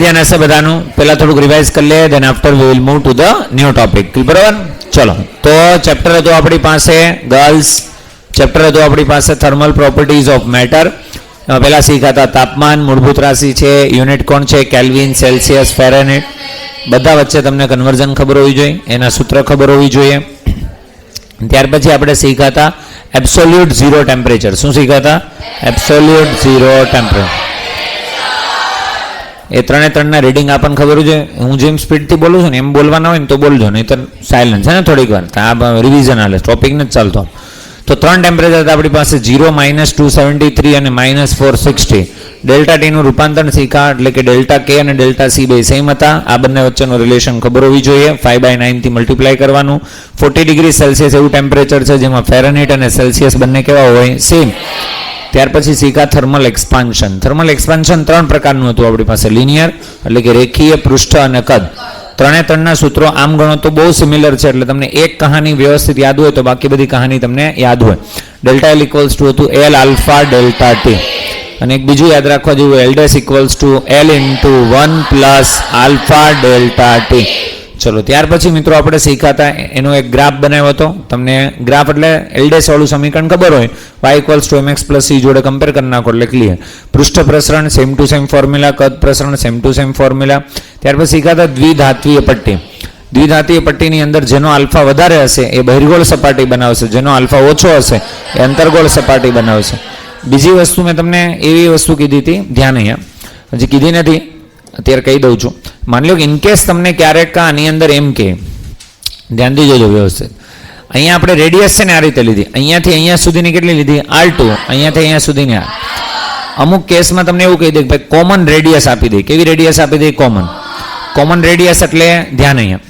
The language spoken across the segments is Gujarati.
હશે બધાનું પહેલા થોડુંક રિવાઇઝ કરી લે, then after we will move to the new topic. બરાબર, ચલો. તો ચેપ્ટર હતું આપણી પાસે ગર્લ્સ, ચેપ્ટર હતું આપણી પાસે થર્મલ પ્રોપર્ટીઝ ઓફ મેટર. પહેલા શીખ્યા હતા તાપમાન, મૂળભૂત રાશિ છે, યુનિટ કોણ છે, કેલ્વિન, સેલ્સિયસ, ફેરેનહીટ. બધા વચ્ચે તમને કન્વર્ઝન ખબર હોવી જોઈએ, એના સૂત્ર ખબર હોવી જોઈએ. ત્યાર પછી આપણે શીખ્યા હતા એબ્સોલ્યુટ ઝીરો ટેમ્પરેચર. શું શીખ્યા હતા? Absolute zero temperature. એ ત્રણના રીડિંગ આપણને ખબર છે. હું જેમ સ્પીડથી બોલું છું ને એમ બોલવાના હોય ને તો બોલજો, નહીં તો સાયલન્સ છે ને થોડીક વાર. આ રિવિઝન હાલે, ટોપિક નથી ચાલતો. તો 3 ટેમ્પરેચર હતા આપણી પાસે, 0, -273 અને -460. ડેલ્ટા ટીનું રૂપાંતર શીખા, એટલે કે ડેલ્ટા કે અને ડેલ્ટા સી બે સેમ હતા. આ બંને વચ્ચેનો રિલેશન ખબર હોવી જોઈએ. 5/9 થી મલ્ટીપ્લાય કરવાનું. 40 ડિગ્રી સેલ્સિયસ એવું ટેમ્પરેચર છે જેમાં ફેરનહીટ અને સેલ્સિયસ બંને કેવા હોય? સેમ. ત્યાર પછી શીખા થર્મલ એક્સપાન્શન. થર્મલ એક્સપાન્શન 3 પ્રકારનું હતું આપણી પાસે. લિનિયર એટલે કે રેખીય, પૃષ્ઠ અને કદ. ત્રણના સૂત્રો આમ ગણો તો બહુ સિમિલર છે, એટલે તમને એક કહાની વ્યવસ્થિત યાદ હોય તો બાકી બધી કહાની તમને યાદ હોય. ડેલ્ટા એલ ઇક્વલ્સ ટુ હતું એલ આલ્ફા ડેલ્ટા ટી. અને એક બીજું યાદ રાખવા જેવું, L dash equals to L into 1 plus alpha delta T. ચલો, ત્યાર પછી મિત્રો આપણે શીખાતા એનો એક ગ્રાફ બનાવ્યો હતો. તમને ગ્રાફ એટલે એલ ડેશ વાળું સમીકરણ ખબર હોય, y equals to mx plus c જોડે કમ્પેર કરી નાખો એટલે ક્લિયર. પૃષ્ઠ પ્રસરણ સેમ ટુ સેમ ફોર્મ્યુલા, કદ પ્રસરણ સેમ ટુ સેમ ફોર્મ્યુલા. ત્યાર પછી શીખાતા દ્વિધાત્વીય પટ્ટી. દ્વિધાત્વીય પટ્ટીની અંદર જેનો આલ્ફા વધારે હશે એ બહિર્ગોળ સપાટી બનાવશે, જેનો આલ્ફા ઓછો હશે એ અંતર્ગોળ સપાટી બનાવશે. બીજી વસ્તુ મેં તમને એવી વસ્તુ કીધી હતી, ધ્યાન અહીંયા હજી કીધી નથી, અત્યારે કહી દઉં છું. માની લો કે ઇનકેસ તમને ક્યારેક આની અંદર એમ કે, ધ્યાનથી જોજો વ્યવસ્થિત. અહીંયા આપણે રેડિયસ છે ને આ રીતે લીધી, અહીંયાથી અહીંયા સુધીની કેટલી લીધી? R2. અહીંયાથી અહીંયા સુધીની R. અમુક કેસમાં તમને એવું કહી દે કે ભાઈ કોમન રેડિયસ આપી દે. કેવી રેડિયસ આપી દે? કોમન. કોમન રેડિયસ એટલે ધ્યાન અહીંયા,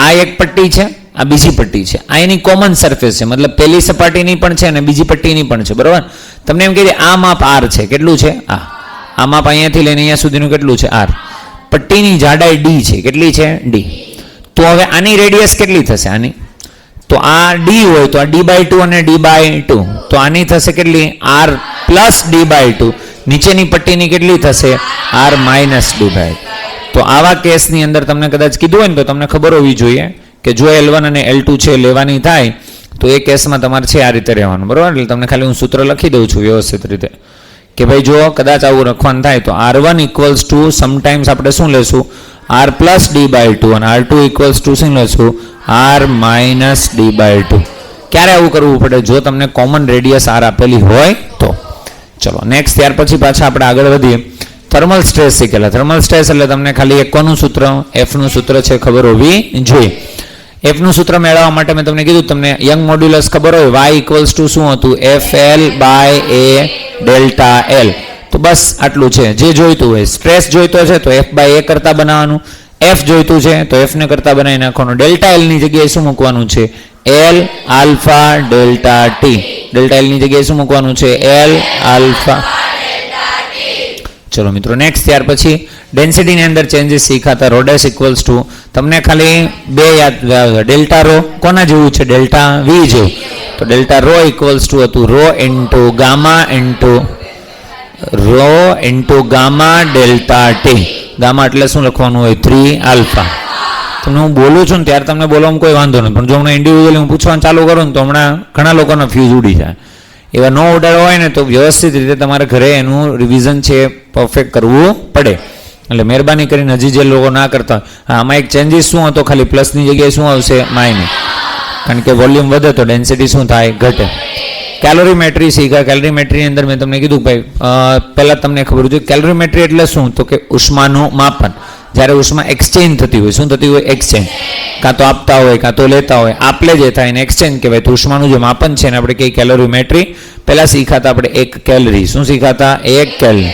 આ એક પટ્ટી છે, આ બીજી પટ્ટી છે, આ એની કોમન સરફેસ છે, મતલબ પહેલી સપાટીની પણ છે અને બીજી પટ્ટીની પણ છે. બરાબર, તમને એમ કહી દે આ માપ R છે. કેટલું છે? આ માપ અહીંયાથી લઈને અહીંયા સુધીનું કેટલું છે? R. પટ્ટીની જાડાઈ D છે. કેટલી છે? D. તો હવે આની રેડિયસ કેટલી થશે? આની તો આ D હોય તો આ D/2 અને D/2, તો આની થશે કેટલી? R plus D/2. નીચેની પટ્ટીની કેટલી થશે? R minus D/2. તો આવા કેસની અંદર તમને કદાચ કીધું હોય ને તો તમને ખબર હોવી જોઈએ કે જો L1 અને L2 છે લેવાની થાય તો એ કેસમાં તમારે છે આ રીતે રહેવાનું. બરાબર, એટલે તમને ખાલી હું સૂત્ર લખી દઉં છું વ્યવસ્થિત રીતે કે ભાઈ જો કદાચ આવું લખવાનું થાય તો R1 ઇક્વલ્સ ટુ સમટાઈમ્સ આપણે શું લેશું? R પ્લસ D/2 અને R2 ઇક્વલ્સ ટુ શું લેશું? R minus D/2. ક્યારે આવું કરવું પડે? જો તમને કોમન રેડિયસ R આપેલી હોય તો. ચલો નેક્સ્ટ, ત્યાર પછી પાછા આપણે આગળ વધીએ. થર્મલ સ્ટ્રેસ શીખેલા. થર્મલ સ્ટ્રેસ એટલે તમને ખાલી એક કોનું સૂત્ર? Fનું સૂત્ર છે ખબર હોવી જોઈએ. Fનું સૂત્ર મેળવવા માટે મેં તમને કીધું, તમને યંગ મોડ્યુલસ ખબર હોય, y ઇક્વલ્સ ટુ શું હતું? FL/A delta L. તો બસ આટલું છે. જે જોઈતું હોય, સ્ટ્રેસ જોઈતો છે તો F/A કરતા બનાવવાનું, F જોઈતું છે તો F ને કરતા બનાવી નાખવાનું. ડેલ્ટા L ની જગ્યાએ શું મૂકવાનું છે? L alpha delta T. Delta L ની જગ્યાએ શું મૂકવાનું છે? L alpha. ચલો મિત્રો નેક્સ્ટ, ત્યાર પછી ડેન્સિટીની અંદર ચેન્જીસ શીખાતા. રો ડેશ ઇક્વલ્સ ટુ તમને ખાલી બે યાદ, ડેલ્ટા રો કોના જેવું છે? ડેલ્ટા V જેવું. તો ડેલ્ટા રો ઇક્વલ્સ ટુ હતું rho into gamma into rho into gamma delta T. Gamma એટલે શું લખવાનું હોય? 3 આલ્ફા. તમને હું બોલું છું ને ત્યારે તમને બોલવામાં કોઈ વાંધો નથી, પણ જો હમણાં ઇન્ડિવિજ્યુઅલી હું પૂછવાનું ચાલુ કરું ને તો હમણાં ઘણા લોકોનો ફ્યુઝ ઉડી જાય. એવા નો ઉડાડવા હોય ને તો વ્યવસ્થિત રીતે તમારે ઘરે એનું રિવિઝન છે પરફેક્ટ કરવું પડે. એટલે મહેરબાની કરીને હજી જે લોકો ના કરતા, આમાં એક ચેન્જીસ શું હતો? ખાલી પ્લસની જગ્યાએ શું આવશે? માઇનસ. કારણ કે વોલ્યુમ વધે તો ડેન્સિટી શું થાય? ઘટે. કેલોરીમેટ્રી શીખા. કેલોરીમેટ્રીની અંદર મેં તમને કીધું ભાઈ પહેલાં તમને ખબર છે કેલોરીમેટ્રી એટલે શું? તો કે ઉષ્માનું માપન. જ્યારે ઉષ્મા એક્સચેન્જ થતી હોય, શું થતી હોય? એક્સચેન્જ. કાં તો આપતા હોય કાં તો લેતા હોય, આપલે જે થાય એને એક્સચેન્જ કહેવાય. તો ઉષ્માનું જે માપન છે ને આપણે કઈ કેલોરીમેટ્રી. પહેલાં શીખાતા આપણે 1 કેલરી. શું શીખાતા? 1 કેલરી.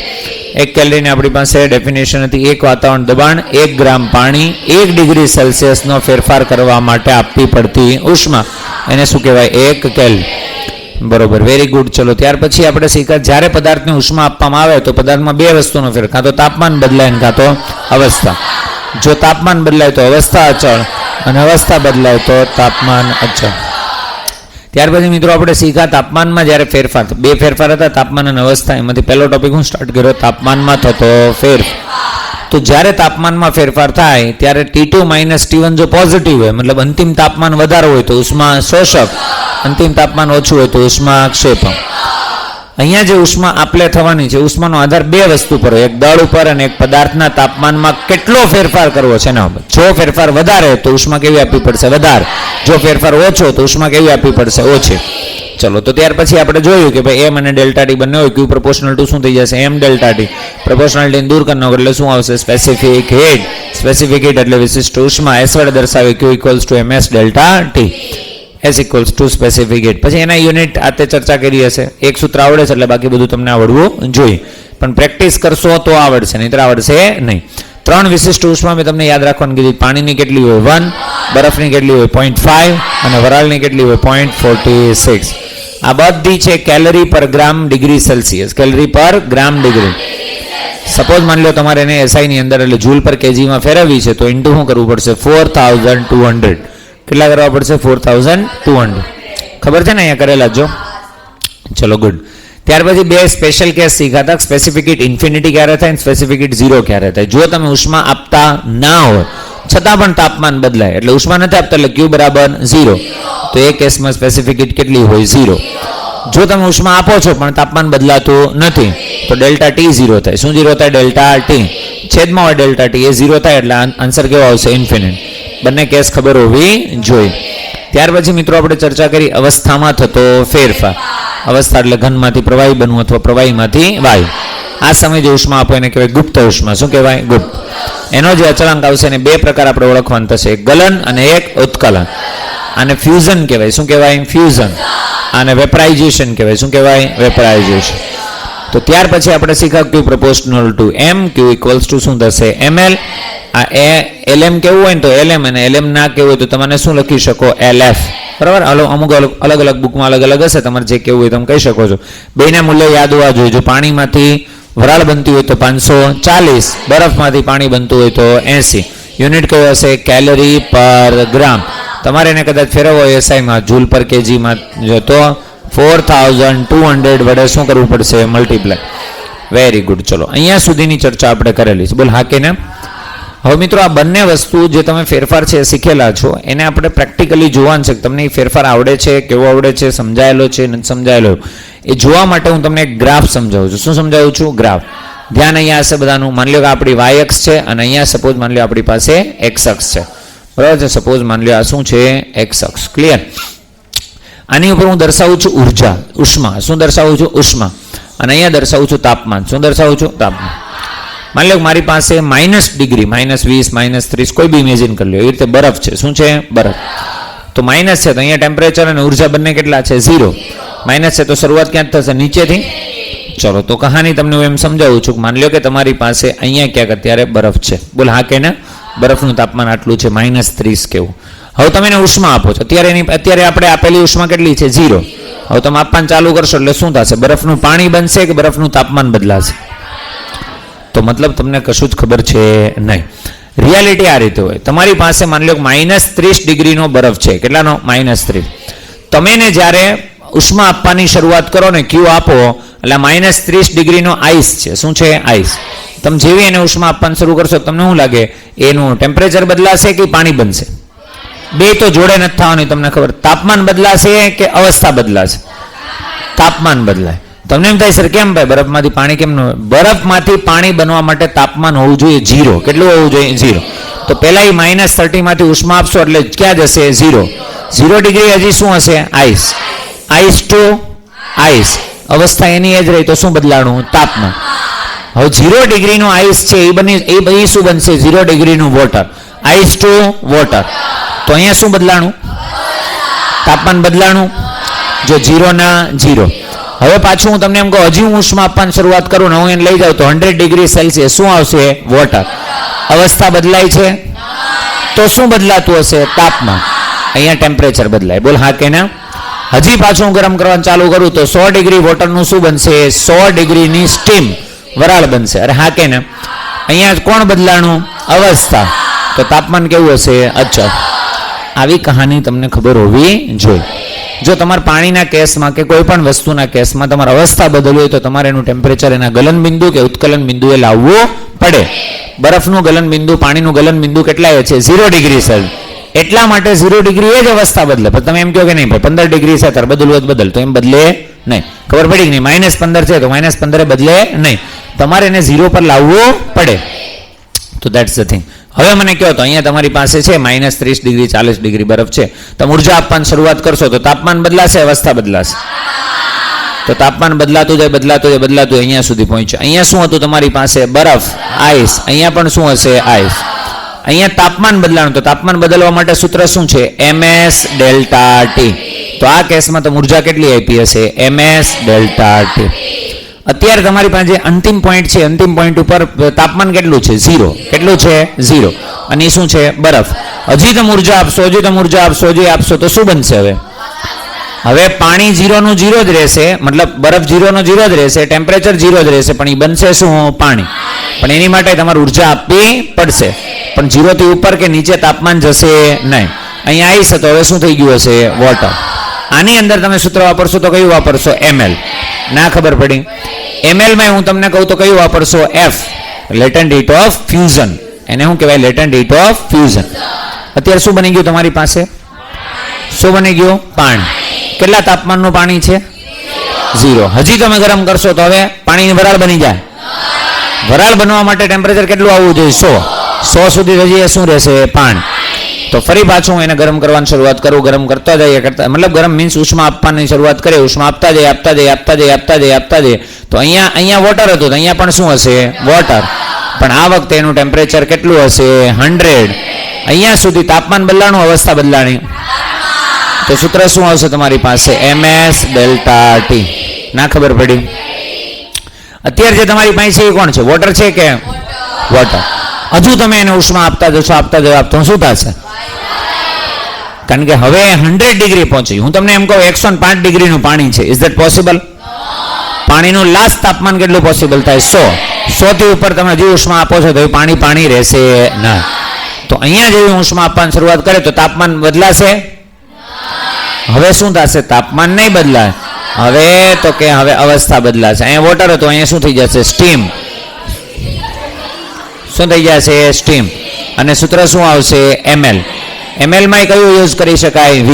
1 કેલરીની આપણી પાસે ડેફિનેશન હતી, 1 વાતાવરણ દબાણ, 1 ગ્રામ પાણી, 1 ડિગ્રી સેલ્સિયસનો ફેરફાર કરવા માટે આપવી પડતી ઉષ્મા, એને શું કહેવાય? 1 કેલરી. બરોબર, વેરી ગુડ. ચલો ત્યાર પછી આપણે શીખા, જ્યારે પદાર્થને ઉષ્મા આપવામાં આવે તો પદાર્થમાં બે વસ્તુનો ફેર, કાં તો તાપમાન બદલાય ને કાં તો અવસ્થા. જો તાપમાન બદલાય તો અવસ્થા અચળ અને અવસ્થા બદલાય તો તાપમાન અચળ. ત્યાર પછી મિત્રો આપણે શીખા તાપમાનમાં જ્યારે ફેરફાર, બે ફેરફાર હતા તાપમાન અને અવસ્થા. એમાંથી પહેલો ટોપિક હું સ્ટાર્ટ કર્યો, તાપમાનમાં થતો ફેરફાર. તો તો જ્યારે તાપમાનમાં ફેરફાર થાય ત્યારે T2 - T1 જો પોઝિટિવ હોય, મતલબ અંતિમ તાપમાન વધારે હોય તો ઉષ્મા શોષક, અંતિમ તાપમાન ઓછું હોય તો ઉષ્મા ક્ષેપક. અહીંયા જે ઉષ્મા આપલે થવાની છે, ઉષ્માનો આધાર બે વસ્તુ પર હોય, એક દળ ઉપર અને એક પદાર્થના તાપમાનમાં કેટલો ફેરફાર કરવો છે એના ઉપર. જો ફેરફાર વધારે તો ઉષ્મા કેવી આપવી પડશે? વધારે. જો ફેરફાર ઓછો તો ઉષ્મા કેવી આપવી પડશે? ઓછી. ચલો, તો ત્યાર પછી આપણે જોયું કે ભાઈ એમ અને ડેલ્ટા ટી બંને હોય, ક્યુ પ્રોપોર્શનલ ટુ શું થઈ જશે? એમ ડેલ્ટા ટી. પ્રોપોર્શનાલિટીને દૂર કરી નાખો એટલે શું આવશે? Specific heat. સ્પેસિફિક હીટ એટલે વિશિષ્ટ ઉષ્મા. એસ વડે દર્શાવે Q equals to ms delta T. S equals to specific heat. પછી એના યુનિટ આતે ચર્ચા કરી હશે. એક સૂત્ર આવડે છે એટલે બાકી બધું તમને આવડવું જોઈએ, પણ પ્રેક્ટિસ કરશો તો આવડશે, નહીંતર આવડશે નહીં. 3 વિશિષ્ટ ઉષ્મા મેં તમને યાદ રાખવાનું કીધી. પાણીની કેટલી હોય? 1. બરફની કેટલી હોય? 0.5. અને વરાળની કેટલી હોય? 0.46. આ બધી છે કેલરી પર ગ્રામ ડિગ્રી સેલ્સિયસ. કેલરી પર ગ્રામ ડિગ્રી. સપોઝ માની લો તમારે એને એસઆઈ ની અંદર એટલે જૂલ પર કેજીમાં ફેરવવી છે, તો ઇન્ટુ શું કરવું પડશે? 4200. કેટલા કરવા પડશે? 4200. ખબર છે ને? અહીંયા કરેલા જો. ચલો, ગુડ. ત્યાર પછી બે સ્પેશિયલ કેસ શીખાતા. સ્પેસિફિક હીટ ઇન્ફિનિટી ક્યારે થાય, સ્પેસિફિક હીટ 0 ક્યારે થાય. જો તમે ઉષ્મા આપતા ના હોય છતાં પણ તાપમાન બદલાય, એટલે ઉષ્મા નથી આપતા એટલે ક્યુ બરાબર 0, તો એ કેસમાં સ્પેસિફિક હીટ કેટલી હોય? 0. જો તમે ઉષ્મા આપો છો પણ તાપમાન બદલાતું નથી તો ડેલ્ટા ટી 0 થાય. શું 0 થાય? Delta T. છેદમાં હોય ડેલ્ટા ટી, એ 0 થાય એટલે આન્સર કેવો આવશે? ઇન્ફિનિટ. બંને કેસ ખબર હોવી જોઈએ. ત્યાર પછી મિત્રો આપણે ચર્ચા કરી અવસ્થામાં થતો ફેરફાર. અવસ્થા એટલે ઘનમાંથી પ્રવાહી બનવું અથવા પ્રવાહીમાંથી વાયુ. આ સમય જે ઉષ્મા આપો એને કહેવાય ગુપ્ત ઉષ્મા. શું કહેવાય? ગુપ્ત. એનો જે અચળાંક આવશે એને બે પ્રકાર આપણે ઓળખવાનું થશે, એક ગલન અને એક ઉત્કલન. આને ફ્યુઝન કહેવાય. શું કહેવાય? ફ્યુઝન. આને વેપરાઇઝેશન કહેવાય. શું કહેવાય? વેપરાઇઝેશન. તો ત્યાર પછી આપણે શીખ્યા Q proportional to M, Q equals to શું થશે? ml. આ LM કેવું હોય ને તો LM, અને LM ના કેવું હોય તો તમે શું લખી શકો? LF. બરાબર. અમુક અલગ અલગ બુકમાં અલગ અલગ હશે, તમારે જે કેવું હોય તમે કહી શકો છો. બેના મૂલ્ય યાદ હોવા જોઈએ. જો પાણીમાંથી વરાળ બનતી હોય તો 540, બરફમાંથી પાણી બનતું હોય તો 80. યુનિટ કયો હશે? કેલરી પર ગ્રામ. તમારે એને કદાચ ફેરવવો હોય એસઆઈમાં, જૂલ પર કેજીમાં જો તો 4200 વડે શું કરવું પડશે? મલ્ટીપ્લાય. Very good. ચલો, અહીંયા સુધીની ચર્ચા આપણે કરેલી છે. બોલ હા કે ના? હવે મિત્રો આ બંને વસ્તુ જે તમે ફેરફાર છે શીખેલા છો એને આપણે પ્રેક્ટિકલી જોવાનું છે. તમને એ ફેરફાર આવડે છે, કેવો આવડે છે, સમજાયેલો છે, નથી સમજાયેલો, એ જોવા માટે હું તમને એક ગ્રાફ સમજાવું છું. શું સમજાવું છું? ગ્રાફ. ધ્યાન અહીંયા હશે બધાનું. માની લો કે આપણી વાય અક્ષ છે અને અહીંયા સપોઝ માની લો આપણી પાસે એક્સ અક્ષ છે. બરાબર છે? સપોઝ માની લો આ શું છે? એક્સ અક્ષ. ક્લિયર? આની ઉપર હું દર્શાવું છું ઉર્જા, ઉષ્મા. શું દર્શાવું છું? ઉષ્મા. અને અહીંયા દર્શાવું છું તાપમાન. શું દર્શાવું છું? તાપમાન. માની લો મારી પાસે -ડિગ્રી, -20, -30 કોઈ બી ઇમેજિન કરી લો. એવી રીતે બરફ છે. શું છે? બરફ. તો માઇનસ છે તો અહીંયા ટેમ્પરેચર અને ઉર્જા બંને કેટલા છે? 0. માઇનસ છે તો શરૂઆત ક્યાં થશે? નીચેથી. ચલો, તો કહાની તમને હું એમ સમજાવું છું. માની લો કે તમારી પાસે અહીંયા ક્યાંક અત્યારે બરફ છે. બોલ હા કે ના? બરફનું તાપમાન આટલું છે, -30 કેવું. હવે તમે એને ઉષ્મા આપો છો. અત્યારે આપણે આપેલી ઉષ્મા કેટલી છે? 0. હવે તમે આપવાનું ચાલુ કરશો એટલે શું થશે? બરફનું પાણી બનશે કે બરફનું તાપમાન બદલાશે? તો મતલબ તમને કશું જ ખબર છે નહીં. રિયાલિટી આ રીતે હોય. તમારી પાસે માની લો -30 ડિગ્રીનો બરફ છે. કેટલાનો? -30. તમે ને જ્યારે ઉષ્મા આપવાની શરૂઆત કરો ને, ક્યુ આપો એટલે -30 ડિગ્રીનો આઈસ છે. શું છે? આઈસ. તમે જેવી એને ઉષ્મા આપવાનું શરૂ કરશો તમને શું લાગે? એનું ટેમ્પરેચર બદલાશે કે પાણી બનશે? બે તો જોડે નથી થવાની. તમને ખબર? તાપમાન બદલાશે કે અવસ્થા બદલાશે? તાપમાન બદલાય. તમને એમ થાય સર કેમ ભાઈ બરફમાંથી પાણી કેમ ન હોય? બરફમાંથી પાણી બનવા માટે તાપમાન હોવું જોઈએ 0. કેટલું હોવું જોઈએ? 0. તો પહેલા -30 માંથી ઉષ્મા આપશો એટલે ક્યાં જશે? 0. 0 ડિગ્રી હજી શું હશે? આઈસ. Ice to ice. અવસ્થા એની એ જ રહી તો શું બદલાણું? તાપમાન. હવે 0 ડિગ્રીનો આઈસ છે એ શું બનશે? 0 ડિગ્રીનું વોટર. Ice to water. તો અહીંયા શું બદલાણું? તાપમાન બદલાણું. જો 0 ના 0. હવે પાછું હું તમને એમ કહું, હજી હું ઉષ્મા આપવાની શરૂઆત કરું ને હું એને લઈ જાઉં તો 100 ડિગ્રી સેલ્સિયસ શું આવશે? વોટર. અવસ્થા બદલાય છે તો શું બદલાતું હશે? તાપમાન. અહીંયા ટેમ્પરેચર બદલાય. બોલ હા કે ના? હજી પાછું હું ગરમ કરવાનું ચાલુ કરું તો 100 ડિગ્રી વોટરનું શું બનશે? 100 ડિગ્રીની સ્ટીમ, વરાળ બનશે. અરે હા કે ના? અહીંયા કોણ બદલાણું? અવસ્થા. તો તાપમાન કેવું હશે? અચળ. આવી કહાની તમને ખબર હોવી જોઈએ. જો તમારે પાણીના કેસમાં કે કોઈ પણ વસ્તુના કેસમાં તમારે અવસ્થા બદલવી હોય તો તમારે એનું ટેમ્પરેચર એના ગલન બિંદુ કે ઉત્કલન બિંદુએ લાવવું પડે. બરફનું ગલનબિંદુ પાણીનું ગલનબિંદુ કેટલાય છે 0 ડિગ્રી સેલ્સિયસ. એટલા માટે 0 ડિગ્રી એ જ અવસ્થા બદલે. પણ તમે એમ કહો કે નહીં ભાઈ 15 ડિગ્રી છે ત્યારે બદલવું જ બદલ, તો એમ બદલે નહીં. ખબર પડી કે નહીં? -15 છે તો -15 બદલે નહીં, તમારે એને 0 પર લાવવું પડે. તો દેટ્સ ધ થિંગ. હવે મને કહો તો અહીંયા તમારી પાસે છે -30 ડિગ્રી 40 ડિગ્રી બરફ છે. તમે ઉર્જા આપવાની શરૂઆત કરશો તો તાપમાન બદલાશે, અવસ્થા બદલાશે. તો તાપમાન બદલાતું જાય બદલાતું જાય બદલાતું અહીંયા સુધી પહોંચ્યો. અહીંયા શું હતું તમારી પાસે? બરફ, આઈસ. અહીંયા પણ શું હશે? આઈસ. અહીંયા તાપમાન બદલાનું, તો તાપમાન બદલવા માટે સૂત્ર શું છે? ms delta T. તો આ કેસમાં તમે ઉર્જા કેટલી આપી હશે? ms delta T. અત્યારે તમારી પાસે જે અંતિમ પોઈન્ટ છે, અંતિમ પોઈન્ટ ઉપર તાપમાન કેટલું છે? 0. કેટલું છે? 0. અને એ શું છે? બરફ. હજી તમે ઉર્જા આપશો, હજી તમે ઉર્જા આપશો, હજી આપશો તો શું બનશે? હવે પાણી 0 નું 0 જ રહેશે, મતલબ બરફ 0 નો 0 જ રહેશે, ટેમ્પરેચર 0 જ રહેશે, પણ એ બનશે શું? પાણી. પણ એની માટે તમારે ઉર્જા આપવી પડશે. પણ 0 થી ઉપર કે નીચે તાપમાન જશે નહીં. અહીંયા આવીશ તો હવે શું થઈ ગયું હશે? વોટર. આની અંદર તમે સૂત્ર વાપરશો તો કયું વાપરશો? ml. ના ખબર પડી? ml માં હું તમને કહું તો કયું વાપરશો? f, latent heat of fusion. એને શું કહેવાય? Latent heat of fusion. અત્યારે શું બની ગયું તમારી પાસે? શું બની ગયું? પાણી. કેટલા તાપમાનનું પાણી છે? 0. હજી તમે ગરમ કરશો તો હવે પાણીની વરાળ બની જાય. વરાળ બનવા માટે ટેમ્પરેચર કેટલું આવવું જોઈએ? 100 સુધી હજી શું રહેશે? પાણી. તો ફરી પાછું એને ગરમ કરવાની શરૂઆત કરું, ગરમ કરતા જઈએ કરતા, મતલબ ગરમ મીન્સ ઉષ્મા આપવાની શરૂઆત કરે, ઉષ્મા આપતા જઈએ આપતા જઈએ આપતા જઈએ આપતા જઈએ આપતા જઈએ. તો અહીંયા વોટર હતું, તો અહીંયા પણ શું હશે? વોટર. પણ આ વખતે એનું ટેમ્પરેચર કેટલું હશે? 100. અહીંયા સુધી તાપમાન બદલાણું, અવસ્થા બદલાણી. તો સૂત્ર શું આવશે તમારી પાસે? ms delta T. ના ખબર પડી? અત્યારે જે તમારી પાસે એ કોણ છે? વોટર છે કે? વોટર. હજુ તમે એને ઉષ્મા આપતા જશો આપતા જશો આપતા શું થશે? કારણ કે હવે 100 ડિગ્રી પહોંચી. હું તમને એમ કહું 105 ડિગ્રીનું પાણી છે. Is that possible? પાણીનું લાસ્ટ તાપમાન કેટલું પોસિબલ થાય? 100 થી ઉપર તમે જે ઉષ્મા આપો છો તો એ પાણી રહેશે ના. તો અહીંયા જેવી ઉષ્મા આપવાની શરૂઆત કરે તો તાપમાન બદલાશે? હવે શું થશે? તાપમાન નહીં બદલાય. હવે તો કે હવે અવસ્થા બદલાશે. અહીંયા વોટર હતું, અહીંયા શું થઈ જશે? સ્ટીમ. શું થઈ જશે? સ્ટીમ. અને સૂત્ર શું આવશે? ml. ml માં કયું યુઝ કરી શકાય? v.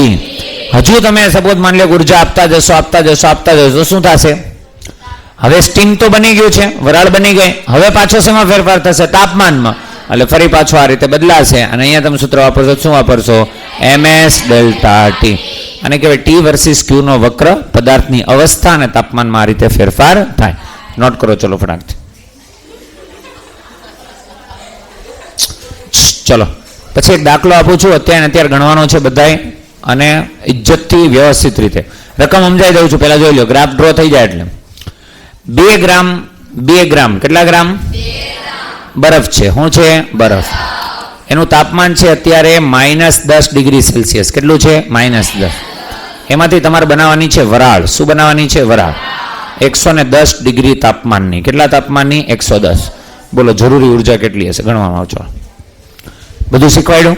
હજુ તમે સપોઝ માની લો ઉર્જા આપતા જશો આપતા જશો આપતા જશો તો શું થશે? હવે સ્ટીમ તો બની ગયું છે, વરાળ બની ગઈ. હવે પાછો શેમાં ફેરફાર થશે? તાપમાનમાં. એટલે ફરી પાછો આ રીતે બદલાશે. અને અહીંયા તમે સૂત્ર વાપરશો, શું વાપરશો? ms delta T. અને કહેવાય ટી વર્સિસ ક્યુ નો વક્ર, પદાર્થની અવસ્થા અને તાપમાનમાં આ રીતે ફેરફાર થાય. નોટ કરો ચલો ફટાકથી. ચલો પછી એક દાખલો આપું છું, અત્યારે ગણવાનો છે બધાય, અને ઇજ્જતથી વ્યવસ્થિત રીતે. રકમ સમજાઈ દઉં છું, પહેલા જોઈ લો, ગ્રાફ ડ્રો થઈ જાય એટલે 2 ગ્રામ કેટલા ગ્રામ? બરફ છે. શું છે? બરફ. એનું તાપમાન છે અત્યારે -10 ડિગ્રી સેલ્સિયસ. કેટલું છે? -10. એમાંથી તમારે બનાવવાની છે વરાળ. શું બનાવવાની છે? વરાળ. 110 ડિગ્રી તાપમાનની. કેટલા તાપમાનની? 110. બોલો જરૂરી ઉર્જા કેટલી હશે? ગણવામાં આવજો. બધું શીખવાડ્યું?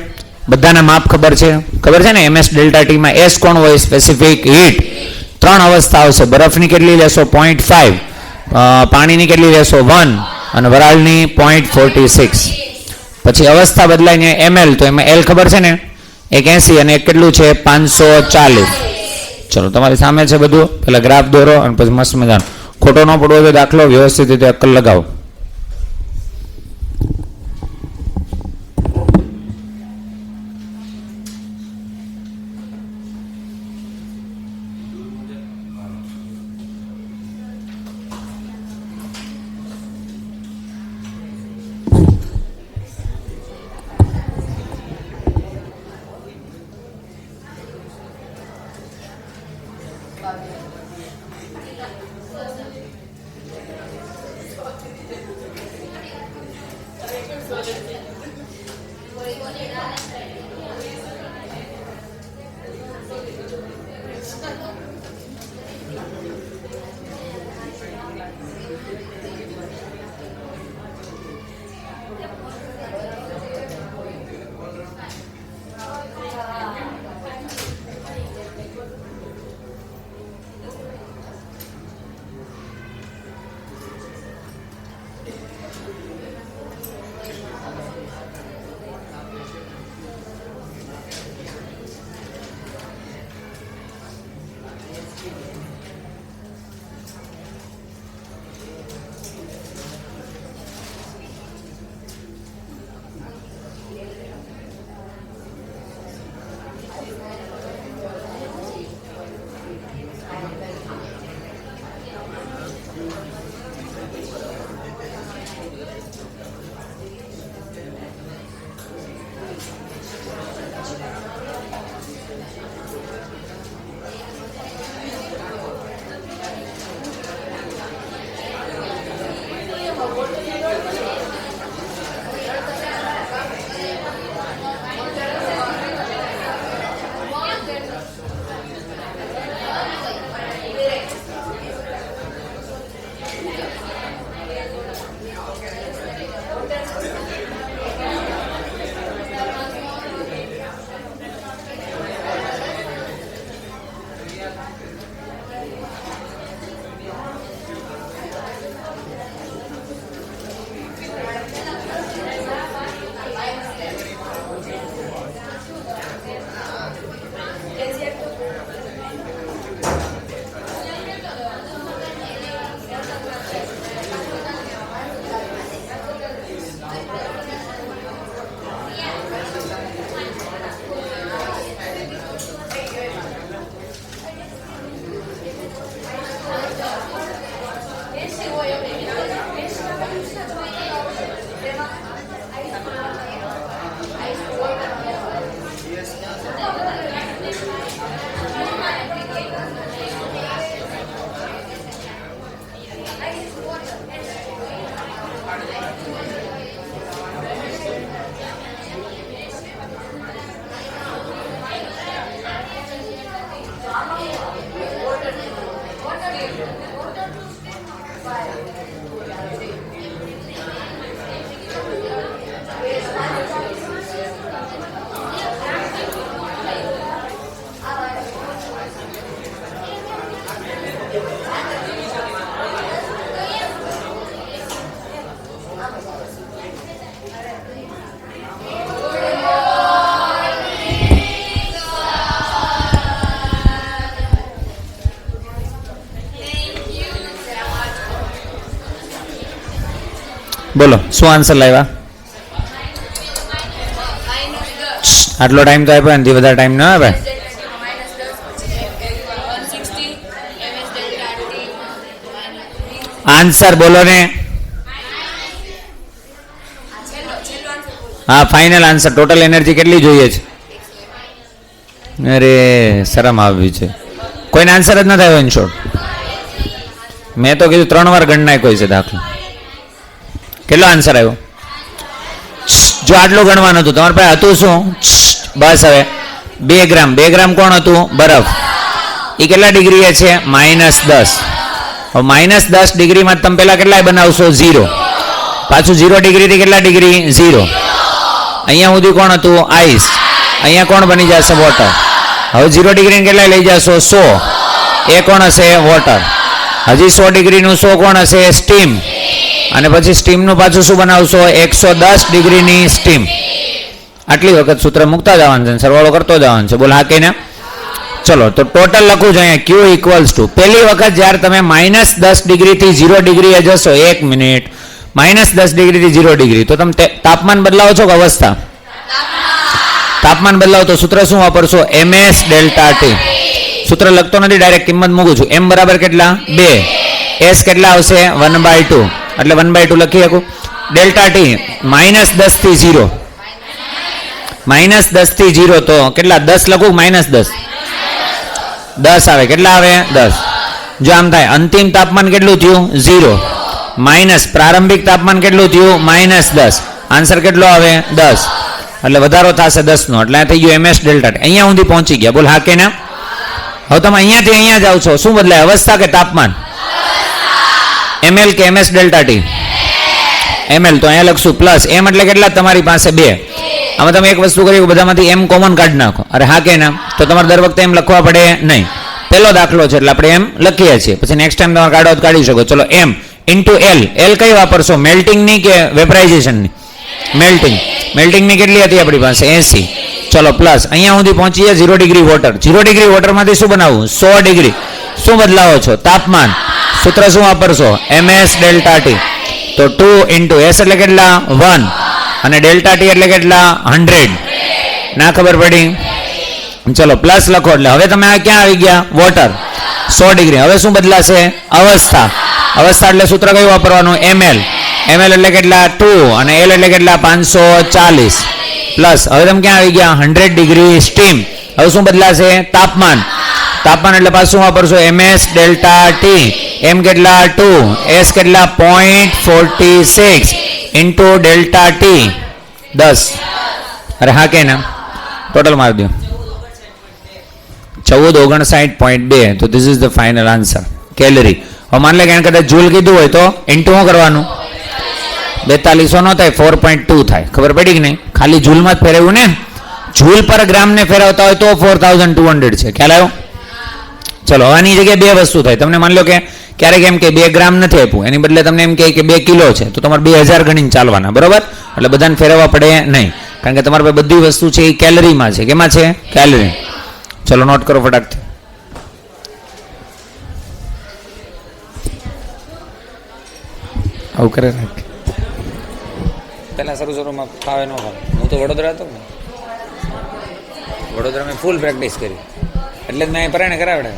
બધાના માપ ખબર છે? ખબર છે ને? ms ડેલ્ટા ટી માં s કોણ હોય? Specific heat. 3 અવસ્થા આવશે. બરફની કેટલી લેશો? 0.5. પાણીની કેટલી લેશો? 1. અને વરાળની 0.46. પછી અવસ્થા બદલાઈને ml, તો એમાં l ખબર છે ને? 80 અને એક કેટલું છે? 540. ચલો તમારી સામે છે બધું. પેલા ગ્રાફ દોરો અને પછી મસ્ત મજાનો, ખોટો ન પડવો તો દાખલો વ્યવસ્થિત રીતે અક્કલ લગાવો. બોલો શું આન્સર લાવ્યા? આટલો ટાઈમ તો આપ્યો એનાથી વધારે ટાઈમ ન આવે. આન્સર બોલો ને. હા, ફાઇનલ આન્સર. ટોટલ એનર્જી કેટલી જોઈએ છે? અરે શરમ આવી છે. કોઈને આન્સર જ નથી આવ્યો ઇન શોર્ટ. મેં તો કીધું 3 વાર ગણ નાખ્યો છે દાખલો. કેટલો આન્સર આવ્યો? જો આટલું ગણવાનું હતું તમારી પાસે હતું શું? બસ હવે 2 ગ્રામ. 2 ગ્રામ કોણ હતું? બરફ. એ કેટલા ડિગ્રી છે? -10. હવે -10 ડિગ્રીમાં તમે પેલા કેટલા બનાવશો? 0. પાછું 0 ડિગ્રીથી કેટલા ડિગ્રી? 0. અહીંયા સુધી કોણ હતું? આઈસ. અહીંયા કોણ બની જશે? વોટર. હવે 0 ડિગ્રી કેટલા લઈ જશો? 100. એ કોણ હશે? વોટર. હજી 100 ડિગ્રીનું 100 કોણ હશે? સ્ટીમ. અને પછી સ્ટીમનું પાછું શું બનાવશો? 110 ડિગ્રીની સ્ટીમ. આટલી વખત સૂત્ર મૂકતા જવાનું છે, સરવાળો કરતો જવાનું છે. બોલ હા કે ના? ચલો, તો ટોટલ લખું છું અહીંયા Q ઇક્વલ્સ ટુ, પહેલી વખત જ્યારે તમે -10 ડિગ્રીથી 0 ડિગ્રીએ જશો, 1 મિનિટ, -10 ડિગ્રીથી 0 ડિગ્રી, તો તમે તાપમાન બદલાવો છો કે અવસ્થા? તાપમાન બદલાવો તો સૂત્ર શું વાપરશો? ms delta T. સૂત્ર લખતો નથી, ડાયરેક્ટ કિંમત મૂકું છું. m બરાબર કેટલા? 2. s કેટલા આવશે? 1/2. એટલે 1/2 લખી શકું. ડેલ્ટા ટી -10 થી 0. -10 થી 0 તો કેટલા? 10 લખું? -10 10 આવે. કેટલા આવે? 10. જો આમ થાય, અંતિમ તાપમાન કેટલું થયું? 0. માઇનસ પ્રારંભિક તાપમાન કેટલું થયું? -10. આન્સર કેટલો આવે? 10. એટલે વધારો થશે 10 નો. એટલે થઈ ગયું ms ડેલ્ટા ટી. અહીંયા સુધી પહોંચી ગયા. બોલ હા કે ના? હવે તમે અહીંયાથી અહીંયા જાઓ છો, શું બદલાય? અવસ્થા કે તાપમાન? ml કે ms ડેલ્ટા ટી? ml. તો અહીંયા લખશું પ્લસ. m એટલે કેટલા? તમારી પાસે 2. આમાં તમે એક વસ્તુ કરી, બધામાંથી m કોમન કાઢી નાખો. અરે હા કે ના? તો તમારે દર વખતે એમ લખવા પડે નહીં. પહેલો દાખલો છે એટલે આપણે એમ લખીએ છીએ, પછી નેક્સ્ટ ટાઈમ તમારે કાઢો તો કાઢી શકો. ચલો, m ઇન્ટુ l. l કઈ વાપરશો? મેલ્ટિંગની કે વેપરાઇઝેશનની? મેલ્ટિંગ. મેલ્ટિંગની કેટલી હતી આપણી પાસે? 80. ચલો પ્લસ. અહીંયા સુધી પહોંચીએ 0 ડિગ્રી વોટર. 0 ડિગ્રી વોટરમાંથી શું બનાવવું? 100 ડિગ્રી. શું બદલાવો છો? તાપમાન. સૂત્ર શું વાપરશો? ms delta T. તો 2 ઇન્ટુ s એટલે કેટલા? 1. અને ડેલ્ટા ટી એટલે કેટલા? 100. ના ખબર પડી? ચલો પ્લસ લખો. એટલે હવે તમે આ ક્યાં આવી ગયા? વોટર. 100 ડિગ્રી. હવે શું બદલાશે? અવસ્થા. અવસ્થા એટલે સૂત્ર કયું વાપરવાનું? ml. ml એટલે કેટલા? 2. અને l એટલે કેટલા? 540. પ્લસ હવે તમે ક્યાં આવી ગયા? 100 ડિગ્રી સ્ટીમ. હવે શું બદલાશે? તાપમાન. તાપમાન એટલે પાછું વાપરશો ms ડેલ્ટા ટી. m કેટલા? 2. s કેટલા? 0.46 ઇન્ટુ ડેલ્ટા ટી 10. અરે હા કે ના? ટોટલ મારી દો 1459.2. તો this is the final answer. Calorie. હવે માન લે કે કદાચ જૂલ કીધું હોય તો ઇન્ટુ શું કરવાનું? 4200 નો થાય, 4.2 થાય. ખબર પડી કે નહીં? ખાલી જૂલમાં જ ફેરવ્યું ને. જૂલ પર ગ્રામ ને ફેરવતા હોય તો 4200 છે. ખ્યાલ આવ્યો? ચલો, આની જગ્યાએ બે વસ્તુ થાય. તમને માની લો કે ક્યારેક એમ કે 2 ગ્રામ નથી આપ્યું, એની બદલે તમને એમ કે 2 કિલો છે, તો તમારે 2000 ગણીને ચાલવાના. બરોબર? એટલે બધાને ફેરવવા પડે નહીં, કારણ કે તમારી પાસે બધી વસ્તુ છે એ કેલરીમાં છે. કેમાં છે? કેલરી. ચલો નોટ કરો ફટાકથી. આવું કરે ને પહેલાં શરૂમાં ફાવે ન ફાવે. હું તો વડોદરા હતો ને, વડોદરા મેં ફૂલ પ્રેક્ટિસ કરી, એટલે જ મેં પરાયણે કરાવડે.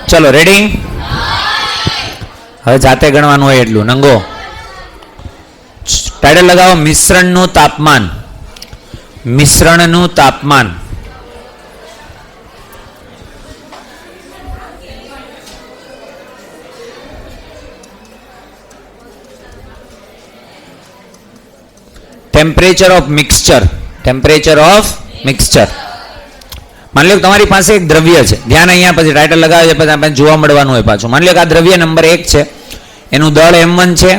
ચલો રેડી? હવે જાતે ગણવાનું હોય એટલું. નંગો ટાઇટલ લગાવો, મિશ્રણનું તાપમાન. મિશ્રણનું તાપમાન. Temperature of mixture. Temperature of mixture. માની લો તમારી પાસે એક દ્રવ્ય છે, ધ્યાન અહીંયા પછી ટાઇટલ લગાવે છે, પછી આપણે જોવા મળવાનું હોય પાછું. માની લો કે આ દ્રવ્ય નંબર 1 છે, એનું દળ m1 છે,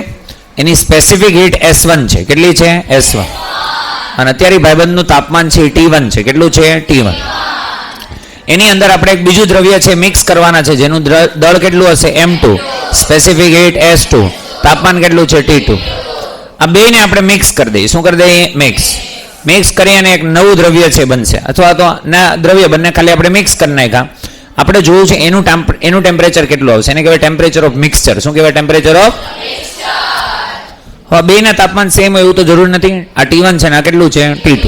એની સ્પેસિફિક હીટ S1 છે. કેટલી છે? S1. અને અત્યારે ભાઈબંધનું તાપમાન છે T1 છે. કેટલું છે? T1. એની અંદર આપણે એક બીજું દ્રવ્ય છે મિક્સ કરવાના છે, જેનું દળ કેટલું હશે? M2. Specific heat S2. તાપમાન કેટલું છે? T2. આ બેને આપણે મિક્સ કરી દઈએ. શું કરી દઈએ? મિક્સ. મિક્સ કરી અને એક નવું દ્રવ્ય છે બનશે, અથવા તો ના દ્રવ્ય બંને ખાલી આપણે મિક્સ કરી નાખ્યા. આપણે જોયું છે એનું ટેમ્પરેચર કેટલું આવશે, એને કહેવાય ટેમ્પરેચર ઓફ મિક્સચર. શું કહેવાય? Temperature of. હવે બેના તાપમાન સેમ હોય એવું તો જરૂર નથી. આ T1 છે ને આ કેટલું છે? T2.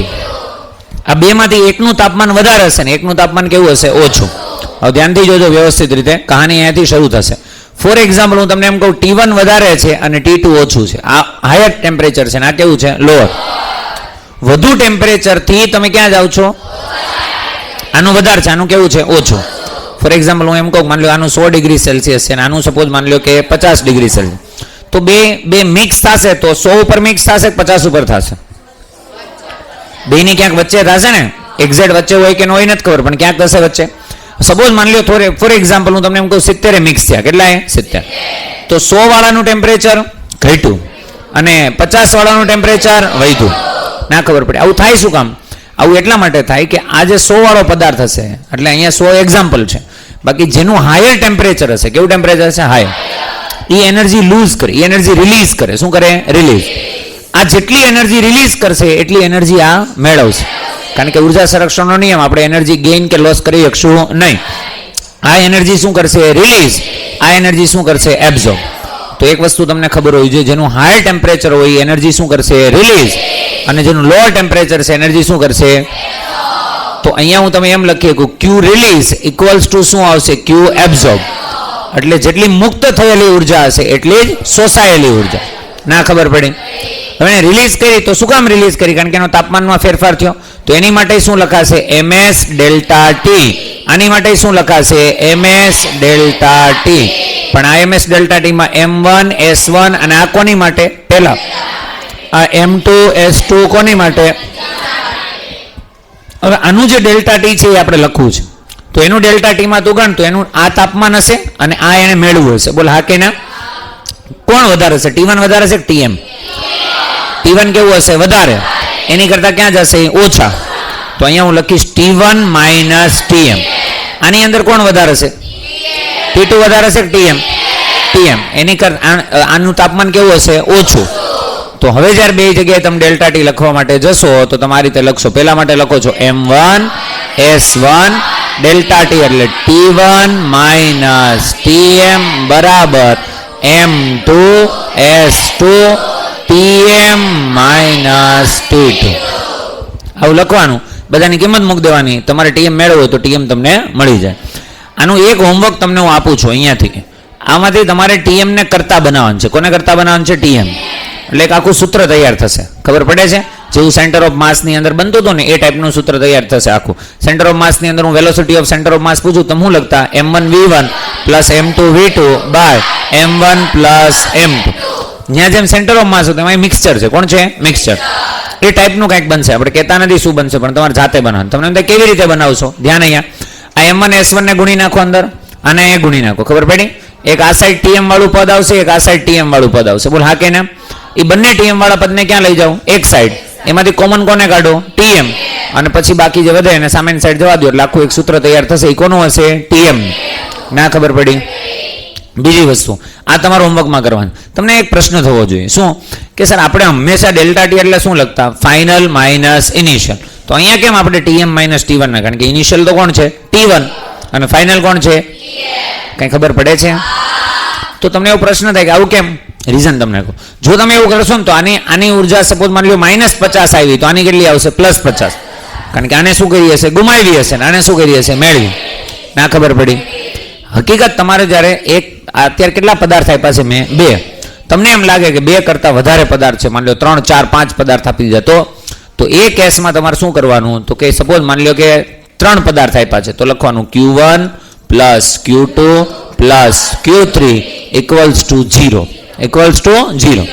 આ બેમાંથી એકનું તાપમાન વધારે હશે ને એકનું તાપમાન કેવું હશે? ઓછું. હવે ધ્યાનથી જોજો વ્યવસ્થિત રીતે, કહાની અહીંયાથી શરૂ થશે. ફોર એક્ઝામ્પલ હું તમને એમ કહું T1 વધારે છે અને T2 ઓછું છે. આ હાયર ટેમ્પરેચર છે ને આ કેવું છે? લોઅર. વધુ ટેમ્પરેચરથી તમે ક્યાં જાઓ છો? આનું વધારે છે, આનું કેવું છે? ઓછું. ફોર એક્ઝામ્પલ હું એમ કહું, માની લો આનું 100 ડિગ્રી સેલ્સિયસ છે અને આનું સપોઝ માની લો કે 50 ડિગ્રી સેલ્સિયસ, તો બે મિક્સ થશે તો 100 ઉપર મિક્સ થશે કે 50 ઉપર થશે? બેની ક્યાંક વચ્ચે થશે ને. એક્ઝેક્ટ વચ્ચે હોય કે ન હોય નથી ખબર, પણ ક્યાંક થશે વચ્ચે. સપોઝ માની લો ફોર એક્ઝામ્પલ હું તમને એમ કહું 70 મિક્સ થયા. કેટલા? 70. તો 100 વાળાનું ટેમ્પરેચર ઘટ્યું અને 50 વાળાનું ટેમ્પરેચર વધ્યું. ના ખબર પડે. આવું થાય શું કામ? આવું એટલા માટે થાય કે આ જે 100 વાળો પદાર્થ હશે, એટલે અહીંયા 100 એક્ઝામ્પલ છે, બાકી જેનું હાયર ટેમ્પરેચર હશે, કેવું ટેમ્પરેચર હશે? હાયર. એ એનર્જી લૂઝ કરે, એ એનર્જી રિલીઝ કરે. શું કરે? રિલીઝ. આ જેટલી એનર્જી રિલીઝ કરશે એટલી એનર્જી આ મેળવશે, કારણ કે ઉર્જા સંરક્ષણનો નિયમ, આપણે એનર્જી ગેઇન કે લોસ કરી શકશું નહીં. આ એનર્જી શું કરશે? રિલીઝ. આ એનર્જી શું કરશે? એબ્ઝોર્બ. તો એક વસ્તુ તમને ખબર હોવી જોઈએ, જેનું હાયર ટેમ્પરેચર હોય એનર્જી શું કરશે? રિલીઝ. અને જેનું લોઅર ટેમ્પરેચર છે એનર્જી શું કરશે? તો અહીંયા હું તમે એમ લખીએ કે Q રિલીઝ ઇક્વલ્સ ટુ શું આવશે? Q absorb. એટલે જેટલી મુક્ત થયેલી ઉર્જા હશે એટલી જ શોષાયેલી ઉર્જા. ના ખબર પડી? હવે રિલીઝ કરી તો શું કામ રિલીઝ કરી? કારણ કે એનો તાપમાનમાં ફેરફાર થયો. તો એની માટે શું લખાશે? ms delta T. આની માટે શું લખાશે? ms delta T. પણ આ ms ડેલ્ટા ટી માં m1 s1 અને આ કોની માટે? પહેલા આ m2 s2 કોની માટે? હવે આનું જે ડેલ્ટા ટી છે એ આપણે લખવું છે, તો એનું ડેલ્ટા ટી માં તું ગણ, તો એનું આ તાપમાન હશે અને આ એને મેળવવું હશે. બોલ હા કે ના? કોણ વધારે હશે? T1 વધારે હશે કે Tm? T1 કેવું હશે? વધારે. એની કરતા ક્યાં જશે? ઓછા. તો અહીંયા હું લખીશ T1 માઇનસ Tm. આની અંદર કોણ વધારે હશે? T2 વધારે હશે કે Tm? Tm. એની કરતા આનું તાપમાન કેવું હશે? ઓછું. તો હવે જ્યારે બે જગ્યાએ તમે ડેલ્ટા ટી લખવા માટે જશો તો તમે આ રીતે લખશો. પહેલા માટે લખો છો m1 s1 ડેલ્ટા ટી એટલે T1 માઇનસ Tm બરાબર m2 s2 Tm minus T2. આવું લખવાનું, બધાની કિંમત મૂકી દેવાની. તમારે Tm મેળવો તો Tm તમને મળી જાય. આનું એક હોમવર્ક તમને હું આપું છું અહીંયાથી. આમાંથી તમારે Tm ને કરતા બનાવવાનું છે. કોને કરતા બનાવવાનું છે? Tm. એટલે એક આખું સૂત્ર તૈયાર થશે. ખબર પડે છે? જેવું સેન્ટર ઓફ માસની અંદર બનતું હતું ને એ ટાઈપનું સૂત્ર તૈયાર થશે આખું. સેન્ટર ઓફ માસની અંદર હું વેલોસિટી ઓફ સેન્ટર ઓફ માસ પૂછું તો હું લખતા m1 v1 plus m2 v2 by m1 plus m2. જ્યાં જેમ સેન્ટર ઓફ માસ હોય તેમાં મિક્સચર છે. કોણ છે? મિક્સચર. એ ટાઈપનું કંઈક બનશે. આપણે કહેતા નથી શું બનશે, પણ તમારે જાતે બનાવવાનું. તમને એમ કેવી રીતે બનાવશો? ધ્યાન અહીંયા આ m1 s1 ને ગુણી નાખો અંદર અને એ ગુણી નાખો. ખબર પડી? એક આ સાઈડ Tm વાળું પદ આવશે, એક આ સાઈડ Tm વાળું પદ આવશે. બોલ હા કે ના? એ બંને Tm વાળા પદને ક્યાં લઈ જાઓ? એક સાઈડ. એમાંથી કોમન કોને કાઢો? Tm. અને પછી બાકી જે વધે એને સામેની સાઈડ જવા દો એટલે આખું એક સૂત્ર તૈયાર થશે. એ કોનું હશે? Tm. ના ખબર પડી? બીજી વસ્તુ આ તમારું હોમવર્કમાં કરવાનું. તમને એક પ્રશ્ન થવો જોઈએ. શું કે સર આપણે હંમેશા ડેલ્ટા ટી એટલે શું લખતા? Final minus initial. તો અહીંયા કેમ આપણે Tm માઇનસ T1 ના? કારણ કે ઇનિશિયલ તો કોણ છે? T1 અને ફાઇનલ કોણ છે? કઈ ખબર પડે છે? તો તમને એવો પ્રશ્ન થાય કે આવું કેમ? રીઝન તમને કહું. જો તમે એવું કરશો ને તો આની ઉર્જા સપોઝ માની લો -50 આવી તો આની કેટલી આવશે? +50. કારણ કે આને શું કરી હશે? ગુમાવી હશે ને આને શું કરી હશે? મેળવી. ના ખબર પડી? હકીકત તમારે જ્યારે અત્યારે કેટલા પદાર્થ આપ્યા છે મેં? 2. તમને એમ લાગે કે 2 કરતાં વધારે પદાર્થ છે, માની લો 3, 4, 5 પદાર્થ આપી દીધા, તો એ કેસમાં તમારે શું કરવાનું? તો કે સપોઝ માની લો કે 3 પદાર્થ આપ્યા છે તો લખવાનું Q1 plus Q2 plus Q3 equals to 0. Equals to 0.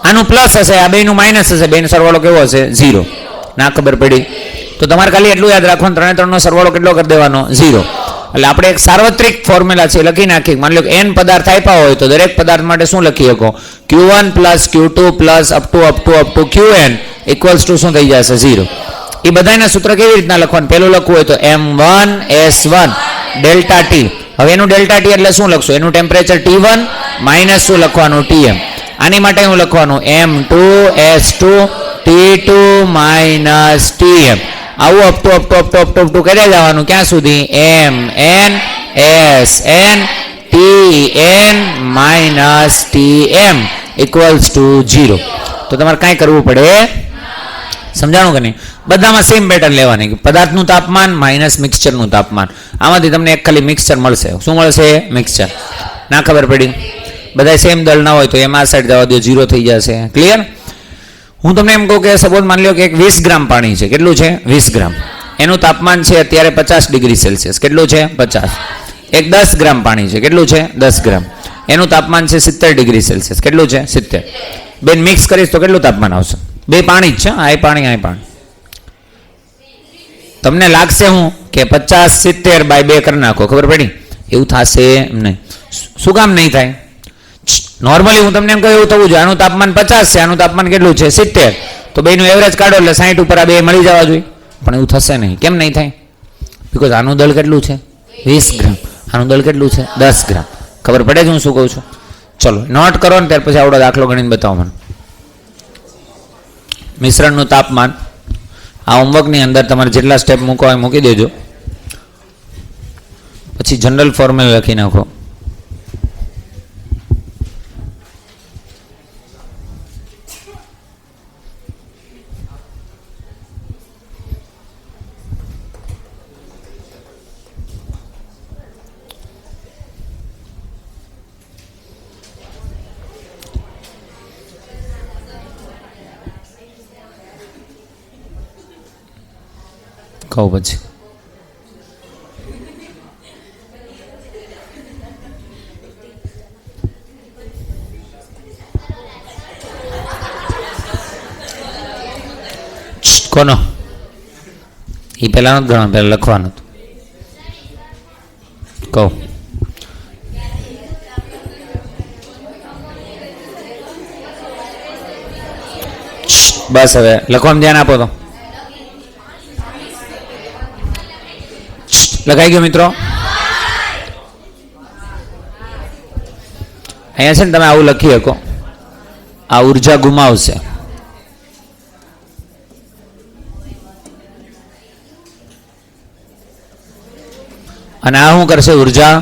આનું પ્લસ હશે, આ બેનું માઇનસ હશે, બેનો સરવાળો કેવો હશે? 0. ના ખબર પડી? તો તમારે ખાલી એટલું યાદ રાખવાનું, 3 3 નો સરવાળો કેટલો કરી દેવાનો? 0. એટલે આપણે એક સાર્વત્રિક ફોર્મ્યુલા છે લખી નાખીએ. માની લો કે n પદાર્થ આપ્યા હોય તો દરેક પદાર્થ માટે શું લખી શકો? Q1 plus Q2 plus up to Qn equals to શું થઈ જશે? 0. એ બધાના સૂત્ર કેવી રીતના લખવાનું? પહેલું લખવું હોય તો m1 s1 ડેલ્ટા ટી. હવે એનું ડેલ્ટા ટી એટલે શું લખશું? એનું ટેમ્પરેચર T1 માઇનસ શું લખવાનું? Tm. આની માટે હું લખવાનું m2 s2 T2 minus Tm. આવું અપ ટુ કર્યા જવાનું ક્યાં સુધી? M N S N T N minus T M equals to 0. તો તમારે કાંઈ કરવું પડે? સમજાણું કે નહીં? બધામાં સેમ પેટર્ન લેવાની. પદાર્થનું તાપમાન માઇનસ મિક્સચરનું તાપમાન. આમાંથી તમને એક ખાલી મિક્સચર મળશે. શું મળશે? મિક્સચર. ના ખબર પડી? બધા સેમ દળ ના હોય તો એમ આ સાઈડ જવા દો, 0 થઈ જશે. ક્લિયર? હું તમને એમ કહું કે સપોઝ માની લો કે એક 20 ગ્રામ પાણી છે. કેટલું છે? 20 ગ્રામ. એનું તાપમાન છે અત્યારે 50 ડિગ્રી સેલ્સિયસ. કેટલું છે? 50. એક 10 ગ્રામ પાણી છે. કેટલું છે? 10 ગ્રામ. એનું તાપમાન છે 70 ડિગ્રી સેલ્સિયસ. કેટલું છે? 70. બેન મિક્સ કરીશ તો કેટલું તાપમાન આવશે? બે પાણી જ છે. આ પાણી, આ પાણી. તમને લાગશે હું કે 50 70 બાય 2 કરી નાખો. ખબર પડી? એવું થશે નહીં. શું કામ નહીં થાય? નોર્મલી હું તમને એમ કહું એવું થવું જોઈએ. આનું તાપમાન 50 છે, આનું તાપમાન કેટલું છે? 70. તો બેનું એવરેજ કાઢો એટલે 60 ઉપર આ બે મળી જવા જોઈએ. પણ એવું થશે નહીં. કેમ નહીં થાય? બિકોઝ આનું દળ કેટલું છે? 20 ગ્રામ. આનું દળ કેટલું છે? 10 ગ્રામ. ખબર પડે છે હું શું કહું છું? ચલો નોટ કરો ને ત્યાર પછી આવડો દાખલો ગણીને બતાવો મને. મિશ્રણનું તાપમાન આ હોમવર્કની અંદર તમારે જેટલા સ્ટેપ મૂકો હોય મૂકી દેજો. પછી જનરલ ફોર્મ્યુલા લખી નાખો. કહો પછી કોનો? એ પહેલા નથી ગણવાનું, પહેલા લખવાનું. કહો. બસ હવે લખવામાં ધ્યાન આપો. તો લખાઈ ગયો મિત્રો? અહીંયા છે ને તમે આવું લખી શકો, આ ઉર્જા ગુમાવશે અને આ શું કરશે? ઉર્જા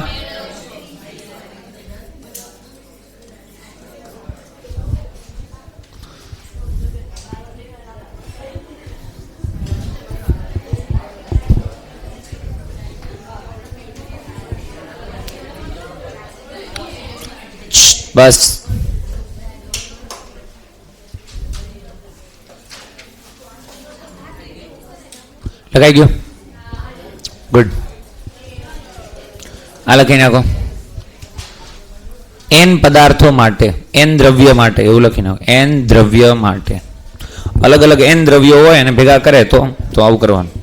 બસ લખાઈ ગયો? ગુડ. આ લખી નાખો. એન પદાર્થો માટે, એન દ્રવ્ય માટે, એવું લખી નાખો. એન દ્રવ્ય માટે. અલગ અલગ એન દ્રવ્યો હોય અને ભેગા કરે તો આવું કરવાનું.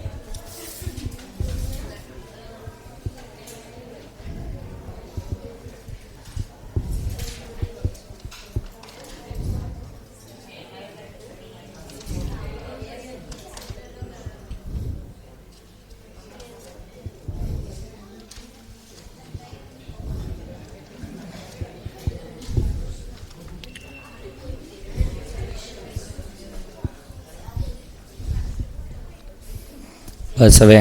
બસ હવે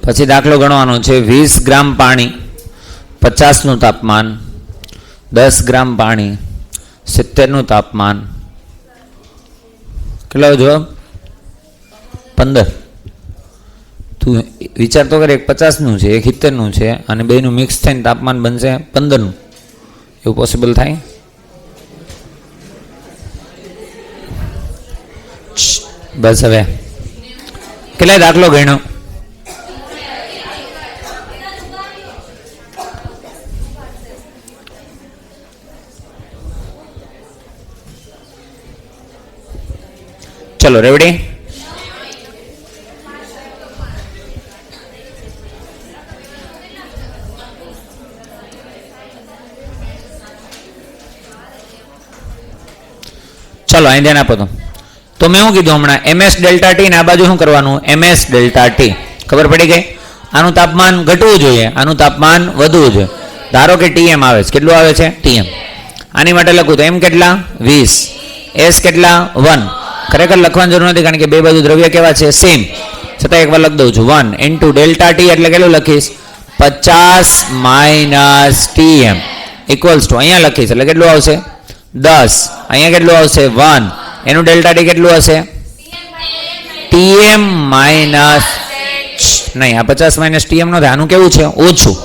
પછી દાખલો ગણવાનો છે. 20 ગ્રામ પાણી 50નું તાપમાન, 10 ગ્રામ પાણી 70નું તાપમાન. કેટલો જવાબ? 15. તું વિચાર તો કરે, એક 50નું છે, એક 70નું છે અને બેનું મિક્સ થઈને તાપમાન બનશે 15નું. એવું પોસિબલ થાય? બસ હવે કેટલા દાખલો ગણ્યો? ચલો રેવડી? ચલો અહીં ધ્યાન આપો. તો મેં શું કીધું હમણાં? MS ડેલ્ટા ટી ને આ બાજુ શું કરવાનું? MS delta T. ખબર પડી ગઈ? આનું તાપમાન ઘટવું જોઈએ, આનું તાપમાન વધવું જોઈએ. ધારો કે ટીએમ આવે છે, કેટલું આવે છે ટીએમ. આની માટે લખું તો એમ કેટલા 20, એસ કેટલા 1. ખરેખર લખવાની જરૂર નથી કારણ કે બે બાજુ દ્રવ્ય કેવા છે સેમ, છતાં એકવાર લખી દઉં છું 1 ઇન્ટુ ડેલ્ટા ટી એટલે કેટલું લખીશ 50 માઇનસ ટીએમ ઇક્વલ્સ ટુ અહીંયા લખીશ એટલે કેટલું આવશે 10. અહીંયા કેટલું આવશે 1, એનું ડેલ્ટા ટી કેટલું હશે ટીએમ માઇનસ, નહીં આ 50 માઇનસ ટીએમ નો થાય, આનું કેવું છે ઓછું,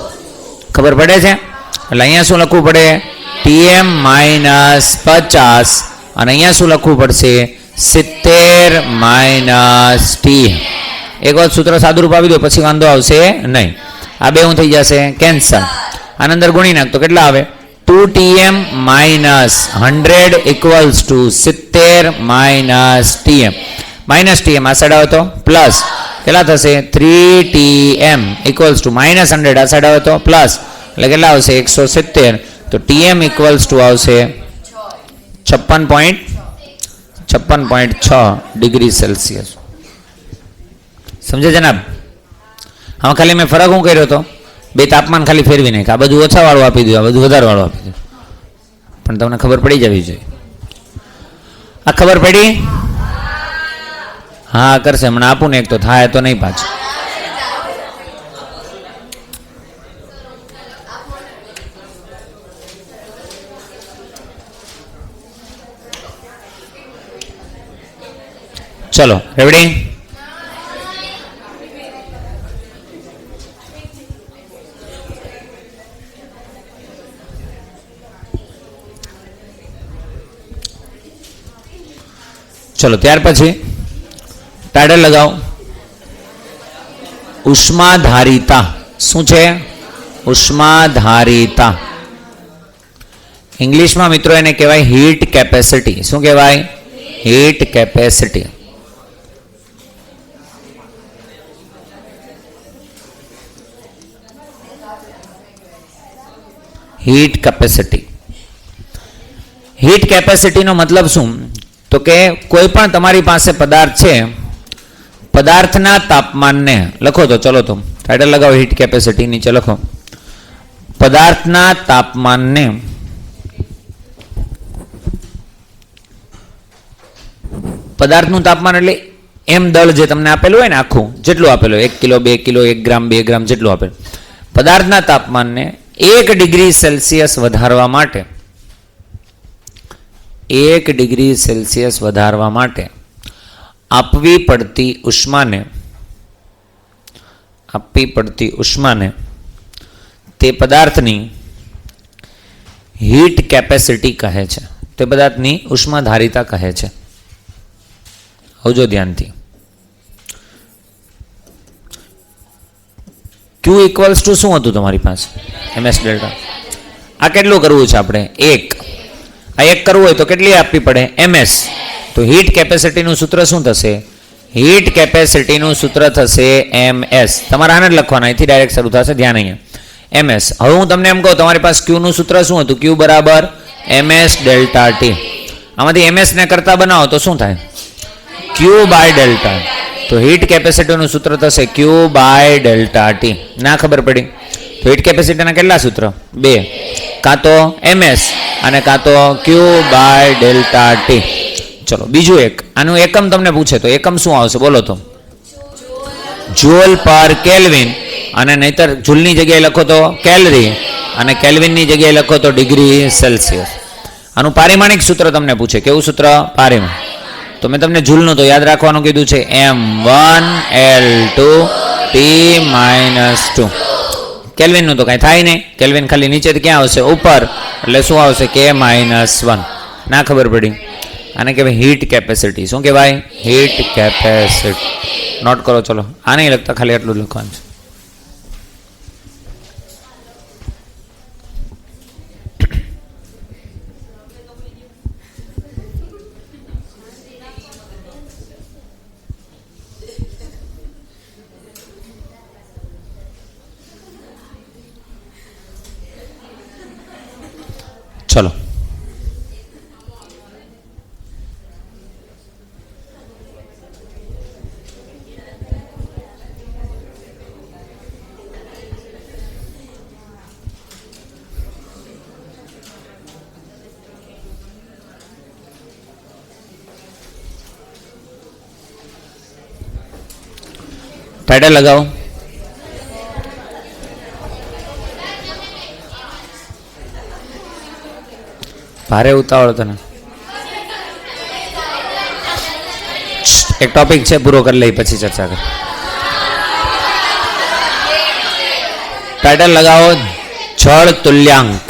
ખબર પડે છે. એટલે અહીંયા શું લખવું પડે ટીએમ માઇનસ 50 અને અહીંયા શું લખવું પડશે 70 માઇનસ ટીએમ. એક વાર સૂત્ર સાદુરૂપ આપી દો પછી વાંધો આવશે નહીં. આ બે હું થઈ જશે કેન્સલ, આની અંદર ગુણી નાખ તો કેટલા આવે 2tm minus 100 equals to 70 minus TM. Minus TM આ સાઈડ આવે તો પ્લસ કેટલા થશે 3tm ઇક્વલ્સ ટુ માઇનસ 100 આ સાઈડ આવે તો પ્લસ એટલે કેટલા આવશે 170. તો ટીએમ ઇક્વલ્સ ટુ આવશે 56.6 ડિગ્રી સેલ્સિયસ. સમજે જનાબ? હવે ખાલી મેં ફરક શું કર્યો હતો, બે તાપમાન ખાલી ફેરવી નાખ, આ બધું ઓછા વાળું આપી દઉં, આ બધું વધારે વાળું આપી દઉં, પણ તમને ખબર પડી જવી જોઈએ. આ ખબર પડી? હા કરશે હમણાં આપું ને એક તો થાય તો નહીં પાછું. ચલો રેવડી? ચલો ત્યાર પછી ટાઇટલ લગાવો ઉષ્માધારિતા. શું છે ઉષ્માધારિતા? ઇંગ્લિશમાં મિત્રો એને કહેવાય હીટ કેપેસિટી. શું કહેવાય heat capacity. Heat capacity. Heat કેપેસિટીનો મતલબ શું? તો કે કોઈ પણ તમારી પાસે પદાર્થ છે, પદાર્થના તાપમાનને લખો તો ચલો તો ટાઇટલ લગાવો હીટ કેપેસિટી, નીચે લખો પદાર્થના તાપમાનને પદાર્થનું તાપમાન એટલે એમ દળ જે તમને આપેલું હોય ને આખું જેટલું આપેલું 1 કિલો 2 કિલો 1 ગ્રામ 2 ગ્રામ જેટલું આપેલું, પદાર્થના તાપમાનને 1 ડિગ્રી સેલ્સિયસ વધારવા માટે 1 ડિગ્રી સેલ્સિયસ વધારવા માટે આપવી પડતી ઉષ્માને તે પદાર્થની હીટ કેપેસિટી કહે છે. તે પદાર્થની ઉષ્માધારિતા કહે છે. આવજો ધ્યાનથી. Q ઇક્વલ્સ ટુ શું હતું તમારી પાસે ms ડેલ્ટા. આ કેટલું કરવું છે આપણે 1. આ 1 કરવું હોય તો કેટલી આપવી પડે ms. તો હીટ કેપેસિટીનું સૂત્ર શું થશે? હીટ કેપેસિટીનું સૂત્ર થશે ms. તમારે આને જ લખવાના, અહીંથી ડાયરેક્ટ શરૂ થશે, ધ્યાન અહીંયા ms. હવે હું તમને એમ કહું તમારી પાસે Q નું સૂત્ર શું હતું? Q બરાબર ms ડેલ્ટા t. આમાંથી ms ને કરતા બનાવો તો શું થાય? Q by delta. તો હીટ કેપેસિટીનું સૂત્ર થશે Q બાય ડેલ્ટા t. ના ખબર પડી? તો હીટ કેપેસિટીના કેટલા સૂત્ર? 2, કાં તો ms અને કાં તો Q બાય ડેલ્ટા t. ચલો બીજું એક, આનું એકમ તમને પૂછે તો એકમ શું આવશે બોલો તો? જૂલ પર કેલ્વિન, અને નહીતર જૂલની જગ્યાએ લખો તો કેલરી અને કેલ્વિનની જગ્યાએ લખો તો ડિગ્રી સેલ્સિયસ. આનું પારિમાણિક સૂત્ર તમને પૂછે. કેવું સૂત્ર? પારિમાણિક. તો મેં તમને જૂલનું તો યાદ રાખવાનું કીધું છે m1L2T-2. કેલ્વિનનું તો કાંઈ થાય નહીં, કેલ્વિન ખાલી નીચેથી ક્યાં આવશે? ઉપર, એટલે શું આવશે? K-1. ના ખબર પડી? આને કહેવાય હીટ કેપેસિટી. શું કહેવાય? Heat capacity. નોટ કરો ચલો, આ નહીં લખતા, ખાલી એટલું જ લખવાનું છે. ચલો ટાઇટલ લગાવો. ભારે ઉતાવળ તને. એક ટોપિક છે, પૂરો કરી લઈ પછી ચર્ચા કર. ટાઇટલ લગાવો, જળ તુલ્યાંક.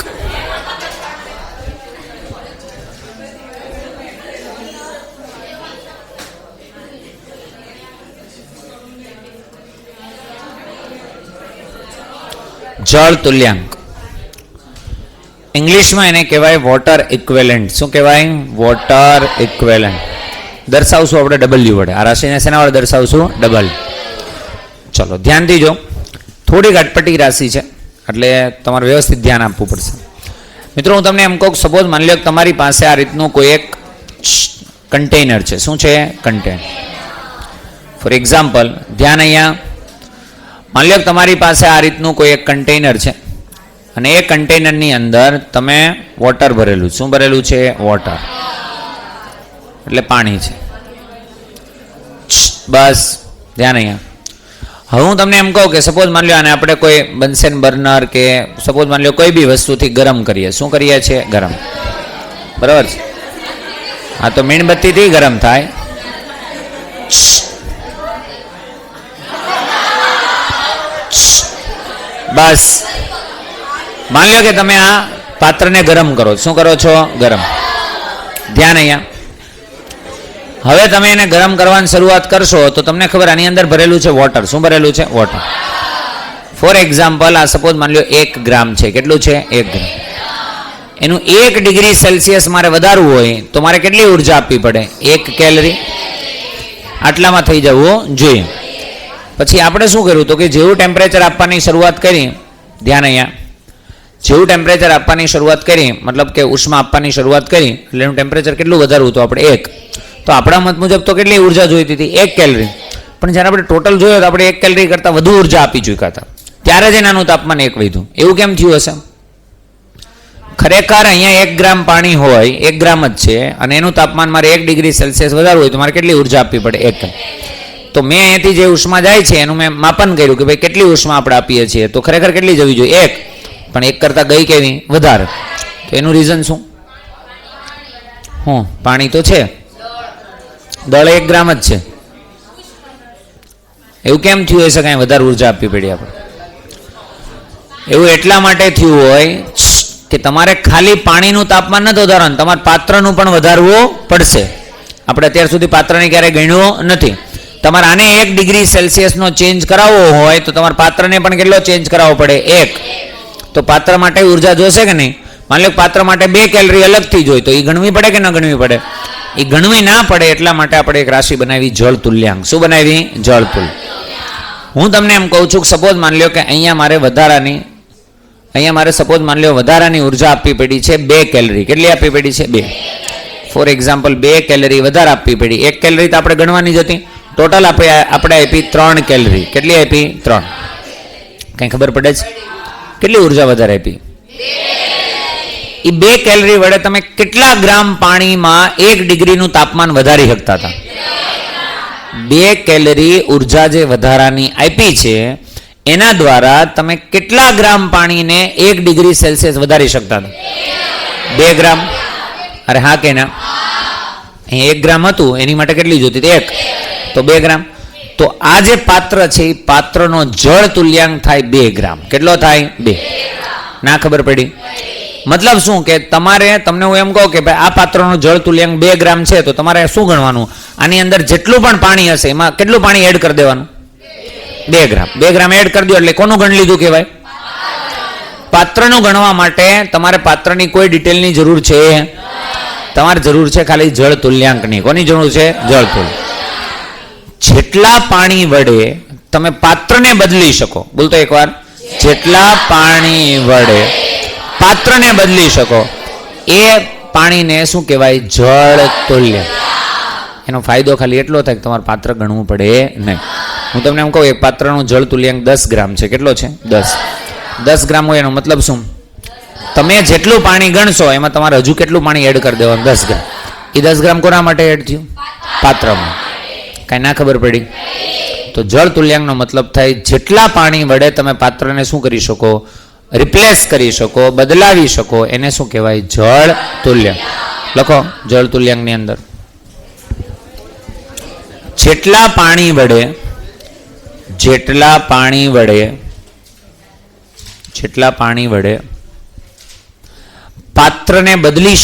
જળ તુલ્યાંક ઇંગ્લિશમાં એને કહેવાય વોટર ઇક્વેલન્ટ. શું કહેવાય? Water equivalent. દર્શાવશું આપણે ડબલ્યુ વડે. આ રાશિને શેના વડે દર્શાવશું? ડબલ. ચલો ધ્યાનથી જો, થોડીક અટપટી રાશિ છે એટલે તમારે વ્યવસ્થિત ધ્યાન આપવું પડશે. મિત્રો હું તમને એમ કહું, સપોઝ માની લો કે તમારી પાસે આ રીતનું કોઈ એક કન્ટેનર છે. શું છે? કન્ટેનર. ફોર એક્ઝામ્પલ, ધ્યાન અહીંયા, માની લો કે તમારી પાસે આ રીતનું કોઈ એક કન્ટેનર છે અને એ કન્ટેનરની અંદર તમે વોટર ભરેલું. શું ભરેલું છે? વોટર, એટલે પાણી છે. બસ ધ્યાન અહીંયા. હવે હું તમને એમ કહું કે સપોઝ માની લો આને આપણે કોઈ બન્સેન બર્નર કે સપોઝ માની લો કોઈ બી વસ્તુથી ગરમ કરીએ. શું કરીએ છીએ? ગરમ. બરાબર છે? હા, તો મીણબત્તીથી ગરમ થાય. બસ માની લો કે તમે આ પાત્રને ગરમ કરો. શું કરો છો? ગરમ. ધ્યાન અહીંયા. હવે તમે એને ગરમ કરવાની શરૂઆત કરશો તો તમને ખબર આની અંદર ભરેલું છે વોટર. શું ભરેલું છે? વોટર. ફોર એક્ઝામ્પલ, આ સપોઝ માની લો 1 ગ્રામ છે. કેટલું છે? 1 ગ્રામ. એનું 1 ડિગ્રી સેલ્સિયસ મારે વધારવું હોય તો મારે કેટલી ઉર્જા આપવી પડે? 1 કેલરી. આટલામાં થઈ જવું જોઈએ. પછી આપણે શું કર્યું તો કે જેવું ટેમ્પરેચર આપવાની શરૂઆત કરી, ધ્યાન અહીંયા, જેવું ટેમ્પરેચર આપવાની શરૂઆત કરી, મતલબ કે ઉષ્મા આપવાની શરૂઆત કરી એટલે એનું ટેમ્પરેચર કેટલું વધારવું તો આપણે 1. તો આપણા મત મુજબ તો કેટલી ઉર્જા જોઈતી હતી? 1 કેલરી. પણ જ્યારે આપણે ટોટલ જોયો તો આપણે 1 કેલરી કરતાં વધુ ઉર્જા આપી ચૂક્યા હતા. ત્યારે જ એનાનું તાપમાન 1 વધ્યું. એવું કેમ થયું હશે? ખરેખર અહીંયા 1 ગ્રામ પાણી હોય, 1 ગ્રામ જ છે, અને એનું તાપમાન મારે 1 ડિગ્રી સેલ્સિયસ વધારવું હોય તો મારે કેટલી ઉર્જા આપવી પડે? 1. તો મેં અહીંયાથી જે ઉષ્મા જાય છે એનું મેં માપન કર્યું કે ભાઈ કેટલી ઉષ્મા આપણે આપીએ છીએ, તો ખરેખર કેટલી જવી જોઈએ? 1. પણ 1 કરતાં ગઈ કેવી? વધારે. તો એનું રીઝન શું? પાણી તો છે, દળ 1 ગ્રામ જ છે. એવું કેમ થયું હશે? કાંઈ વધારે ઉર્જા આપવી પડી આપણે? એવું એટલા માટે થયું હોય કે તમારે ખાલી પાણીનું તાપમાન નથી વધારવાનું, તમારે પાત્રનું પણ વધારવું પડશે. આપણે અત્યાર સુધી પાત્રને ક્યારેય ગણ્યું નથી. તમારે આને 1 ડિગ્રી સેલ્સિયસનો ચેન્જ કરાવવો હોય તો તમારે પાત્રને પણ કેટલો ચેન્જ કરાવવો પડે? 1. તો પાત્ર માટે ઉર્જા જોશે કે નહીં? માની લો પાત્ર માટે 2 કેલરી અલગથી જોઈ, તો એ ગણવી પડે કે ન ગણવી પડે? એ ગણવી ના પડે. એટલા માટે આપણે એક રાશિ બનાવી, જળ તુલ્યાંક. શું બનાવી? જળ તુલ્ય. હું તમને એમ કહું છું કે સપોઝ માની લો કે અહીંયા મારે સપોઝ માની લો વધારાની ઉર્જા આપવી પડી છે 2 કેલરી. કેટલી આપવી પડી છે? 2. ફોર એક્ઝામ્પલ 2 કેલરી વધારે આપવી પડી. 1 કેલરી તો આપણે ગણવાની જ હતી. ટોટલ આપણે આપી 3 કેલરી. કેટલી આપી? 3. કંઈ ખબર પડે છે? કેટલી ઉર્જા વધારે આપી? એ 2 કેલરી વડે તમે કેટલા ગ્રામ પાણીમાં 1 ડિગ્રીનું તાપમાન વધારી શકતા હતા? 2 કેલરી ઉર્જા જે વધારાની આપી છે એના દ્વારા તમે કેટલા ગ્રામ પાણીને 1 ડિગ્રી સેલ્સિયસ વધારી શકતા હતા? 2 ગ્રામ. અરે હા કે ના? અહીં 1 ગ્રામ હતું, એની માટે કેટલી જોતી હતી? 1. તો 2 ગ્રામ. તો આ જે પાત્ર છે એ પાત્રનો જળ તુલ્યાંક થાય 2 ગ્રામ. કેટલો થાય? 2. ના ખબર પડી? મતલબ શું કે તમને હું એમ કહું કે ભાઈ આ પાત્રનું જળ તુલ્યાંક 2 ગ્રામ છે તો તમારે શું ગણવાનું? આની અંદર જેટલું પણ પાણી હશે એમાં કેટલું પાણી એડ કરી દેવાનું? 2 ગ્રામ. 2 ગ્રામ એડ કરી દો એટલે કોનું ગણ લીધું કહેવાય? પાત્રનું ગણવા માટે તમારે પાત્રની કોઈ ડિટેલની જરૂર છે? તમારે જરૂર છે ખાલી જળ તુલ્યાંકની. કોની જરૂર છે? જળ તુલ્યાંક. જેટલા પાણી વડે તમે પાત્રને બદલી શકો, બોલતો એકવાર, જેટલા પાણી વડે પાત્રને બદલી શકો એ પાણીને શું કહેવાય? જળ તુલ્ય. એનો ફાયદો ખાલી એટલો થાય કે તમારે પાત્ર ગણવું પડે નહીં. હું તમને એમ કહું એક પાત્રનું જળ તુલ્યાંક 10 ગ્રામ છે. કેટલો છે? 10 ગ્રામ હોય એનો મતલબ શું? તમે જેટલું પાણી ગણશો એમાં તમારે હજુ કેટલું પાણી એડ કરી દેવાનું? 10 ગ્રામ. એ 10 ગ્રામ કોના માટે એડ થયું? પાત્રમાં. કાંઈ ના ખબર પડી? તો જળ તુલ્યાંકનો મતલબ થાય જેટલા પાણી વડે તમે પાત્રને શું કરી શકો, રિપ્લેસ કરી શકો, બદલાવી શકો, એને શું કહેવાય, જળ તુલ્યાંક. લખો જળ તુલ્યાંકની અંદર જેટલા પાણી વડે પાત્રને બદલી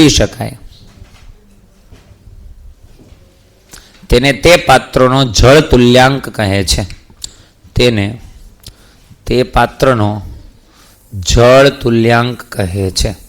શકાય તેને તે પાત્રનો જળ તુલ્યાંક કહે છે. તે પાત્રનો જળ તુલ્યાંક કહે છે.